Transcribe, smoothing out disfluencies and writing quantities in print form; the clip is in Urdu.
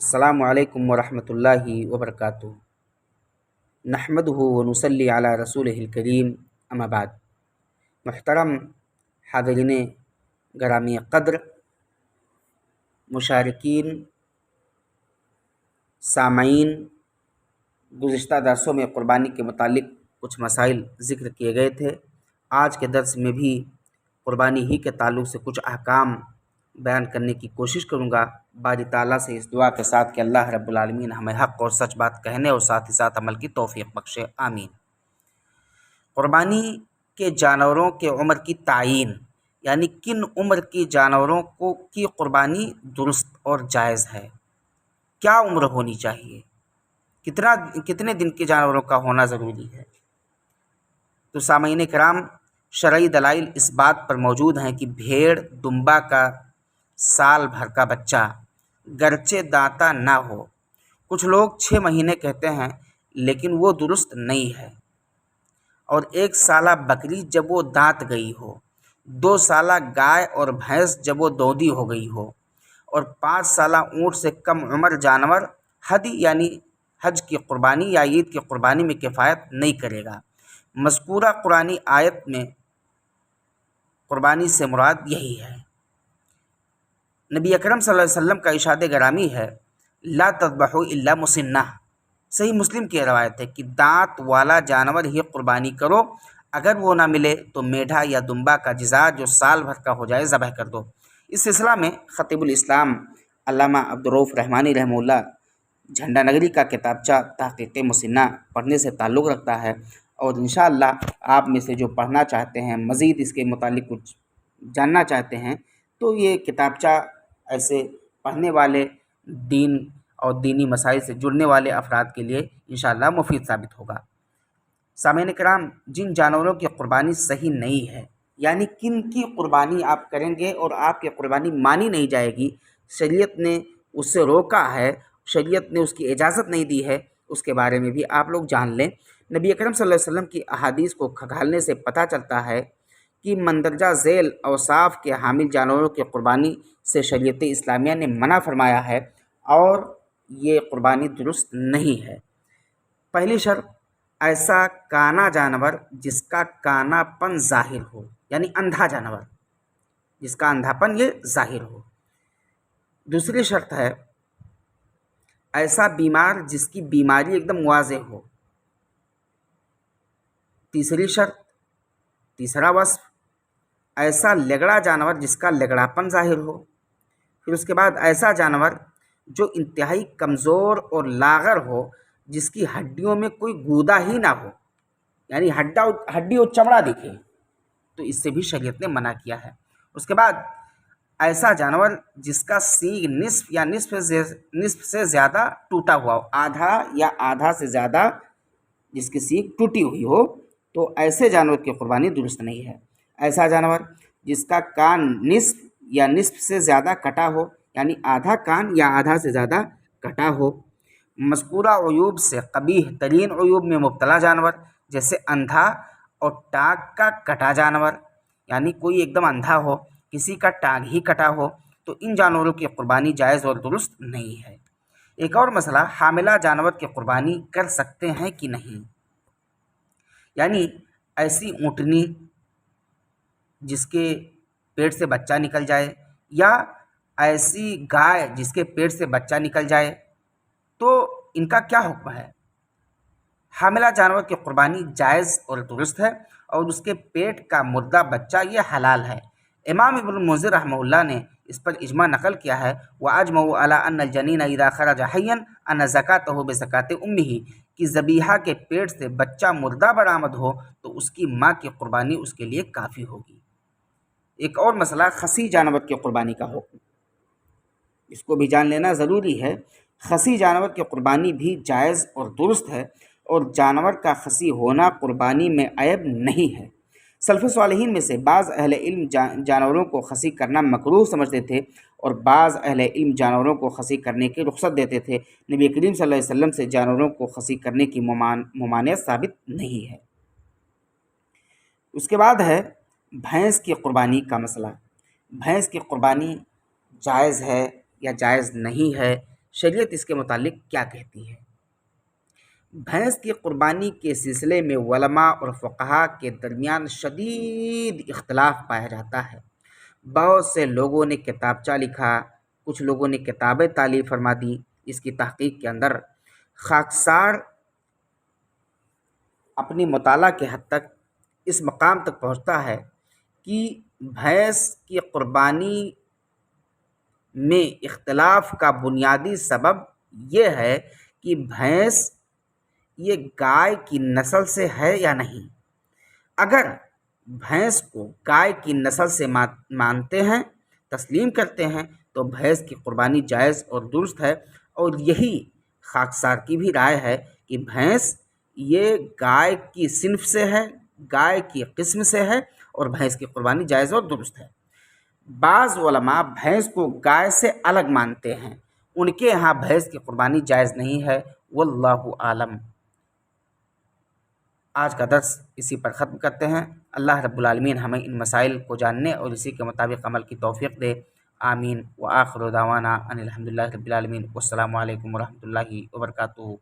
السلام علیکم ورحمۃ اللہ وبرکاتہ۔ نحمدہ ونصلی علی رسولہ الکریم، اما بعد۔ محترم حاضرین گرامی قدر، مشارکین، سامعین، گزشتہ درسوں میں قربانی کے متعلق کچھ مسائل ذکر کیے گئے تھے۔ آج کے درس میں بھی قربانی ہی کے تعلق سے کچھ احکام بیان کرنے کی کوشش کروں گا، باری تعالیٰ سے اس دعا کے ساتھ کہ اللہ رب العالمین ہمیں حق اور سچ بات کہنے اور ساتھ ہی ساتھ عمل کی توفیق بخشے، آمین۔ قربانی کے جانوروں کے عمر کی تعیین، یعنی کن عمر کی جانوروں کی قربانی درست اور جائز ہے، کیا عمر ہونی چاہیے، کتنے دن کے جانوروں کا ہونا ضروری ہے۔ تو سامعین کرام، شرعی دلائل اس بات پر موجود ہیں کہ بھیڑ دمبا کا سال بھر کا بچہ گرچہ دانتا نہ ہو، کچھ لوگ 6 مہینے کہتے ہیں لیکن وہ درست نہیں ہے، اور 1 سالہ بکری جب وہ دانت گئی ہو، 2 سالہ گائے اور بھینس جب وہ دودھی ہو گئی ہو، اور 5 سالہ اونٹ سے کم عمر جانور حدی یعنی حج کی قربانی یا عید کی قربانی میں کفایت نہیں کرے گا۔ مذکورہ قرآنی آیت میں قربانی سے مراد یہی ہے۔ نبی اکرم صلی اللہ علیہ وسلم کا ارشاد گرامی ہے، لا تذبحوا الا مسنہ۔ صحیح مسلم کی روایت ہے کہ دانت والا جانور ہی قربانی کرو، اگر وہ نہ ملے تو میڈھا یا دمبا کا جزا جو سال بھر کا ہو جائے ذبح کر دو۔ اس سلسلہ میں خطیب الاسلام علامہ عبدالرؤف رحمانی رحمہ اللہ جھنڈا نگری کا کتابچہ تحقیق مسنہ پڑھنے سے تعلق رکھتا ہے، اور انشاءاللہ آپ میں سے جو پڑھنا چاہتے ہیں، مزید اس کے متعلق کچھ جاننا چاہتے ہیں، تو یہ کتابچہ ایسے پڑھنے والے، دین اور دینی مسائل سے جڑنے والے افراد کے لیے انشاءاللہ مفید ثابت ہوگا۔ سامعین کرام، جن جانوروں کی قربانی صحیح نہیں ہے، یعنی کن کی قربانی آپ کریں گے اور آپ کی قربانی مانی نہیں جائے گی، شریعت نے اس سے روکا ہے، شریعت نے اس کی اجازت نہیں دی ہے، اس کے بارے میں بھی آپ لوگ جان لیں۔ نبی اکرم صلی اللہ علیہ وسلم کی احادیث کو کھنگالنے سے پتہ چلتا ہے کہ مندرجہ ذیل اوصاف کے حامل جانوروں کی قربانی سے شریعت اسلامیہ نے منع فرمایا ہے، اور یہ قربانی درست نہیں ہے۔ پہلی شرط، ایسا کانا جانور جس کا کانا پن ظاہر ہو، یعنی اندھا جانور جس کا اندھا پن یہ ظاہر ہو۔ دوسری شرط ہے، ایسا بیمار جس کی بیماری ایک دم واضح ہو۔ تیسری شرط، تیسرا وصف، ایسا لگڑا جانور جس کا لگڑا پن ظاہر ہو۔ پھر اس کے بعد ایسا جانور جو انتہائی کمزور اور لاغر ہو، جس کی ہڈیوں میں کوئی گودا ہی نہ ہو، یعنی ہڈی اور چمڑا دکھے، تو اس سے بھی شریعت نے منع کیا ہے۔ اس کے بعد ایسا جانور جس کا سینگ نصف یا نصف سے زیادہ ٹوٹا ہوا ہو، آدھا یا آدھا سے زیادہ جس کی سینگ ٹوٹی ہوئی ہو، تو ایسے جانور کی قربانی درست نہیں ہے۔ ایسا جانور جس کا کان نصف یا نصف سے زیادہ کٹا ہو، یعنی آدھا کان یا آدھا سے زیادہ کٹا ہو۔ مذکورہ عیوب سے قبیح ترین عیوب میں مبتلا جانور، جیسے اندھا اور ٹانگ کا کٹا جانور، یعنی کوئی ایک دم اندھا ہو، کسی کا ٹانگ ہی کٹا ہو، تو ان جانوروں کی قربانی جائز اور درست نہیں ہے۔ ایک اور مسئلہ، حاملہ جانور کی قربانی کر سکتے ہیں کہ نہیں، یعنی ایسی اونٹنی جس کے پیٹ سے بچہ نکل جائے، یا ایسی گائے جس کے پیٹ سے بچہ نکل جائے، تو ان کا کیا حکم ہے۔ حاملہ جانور کی قربانی جائز اور درست ہے، اور اس کے پیٹ کا مردہ بچہ یہ حلال ہے۔ امام ابن المنذر رحمہ اللہ نے اس پر اجماع نقل کیا ہے، وَأَجْمَعُوا عَلَىٰ أَنَّ الْجَنِينَ إِذَا خَرَجَ حَيًّا أَنَّ زَكَاتَهُ بِزَكَاةِ أُمِّهِ، کہ ذبیحہ کے پیٹ سے بچہ مردہ برآمد ہو تو اس کی ماں کی قربانی اس کے لیے کافی ہوگی۔ ایک اور مسئلہ، خصی جانور کی قربانی کا حکم، اس کو بھی جان لینا ضروری ہے۔ خصی جانور کی قربانی بھی جائز اور درست ہے، اور جانور کا خصی ہونا قربانی میں عیب نہیں ہے۔ سلف صالحین میں سے بعض اہل علم جانوروں کو خصی کرنا مکروہ سمجھتے تھے، اور بعض اہل علم جانوروں کو خصی کرنے کی رخصت دیتے تھے۔ نبی کریم صلی اللہ علیہ وسلم سے جانوروں کو خصی کرنے کی ممانعت ثابت نہیں ہے۔ اس کے بعد ہے بھینس کی قربانی کا مسئلہ۔ بھینس کی قربانی جائز ہے یا جائز نہیں ہے، شریعت اس کے متعلق کیا کہتی ہے؟ بھینس کی قربانی کے سلسلے میں علماء اور فقہا کے درمیان شدید اختلاف پایا جاتا ہے۔ بہت سے لوگوں نے کتابچہ لکھا، کچھ لوگوں نے کتابیں تالیف فرما دی۔ اس کی تحقیق کے اندر خاکسار اپنی مطالعہ کے حد تک اس مقام تک پہنچتا ہے کہ بھینس کی قربانی میں اختلاف کا بنیادی سبب یہ ہے کہ بھینس یہ گائے کی نسل سے ہے یا نہیں۔ اگر بھینس کو گائے کی نسل سے مانتے ہیں، تسلیم کرتے ہیں، تو بھینس کی قربانی جائز اور درست ہے، اور یہی خاکسار کی بھی رائے ہے کہ بھینس یہ گائے کی صنف سے ہے، گائے کی قسم سے ہے، اور بھینس کی قربانی جائز اور درست ہے۔ بعض علماء بھینس کو گائے سے الگ مانتے ہیں، ان کے ہاں بھینس کی قربانی جائز نہیں ہے، واللہ عالم۔ آج کا درس اسی پر ختم کرتے ہیں۔ اللہ رب العالمین ہمیں ان مسائل کو جاننے اور اسی کے مطابق عمل کی توفیق دے، آمین۔ وآخر دعوانا ان الحمدللہ رب العالمین۔ والسلام علیکم ورحمۃ اللہ وبرکاتہ۔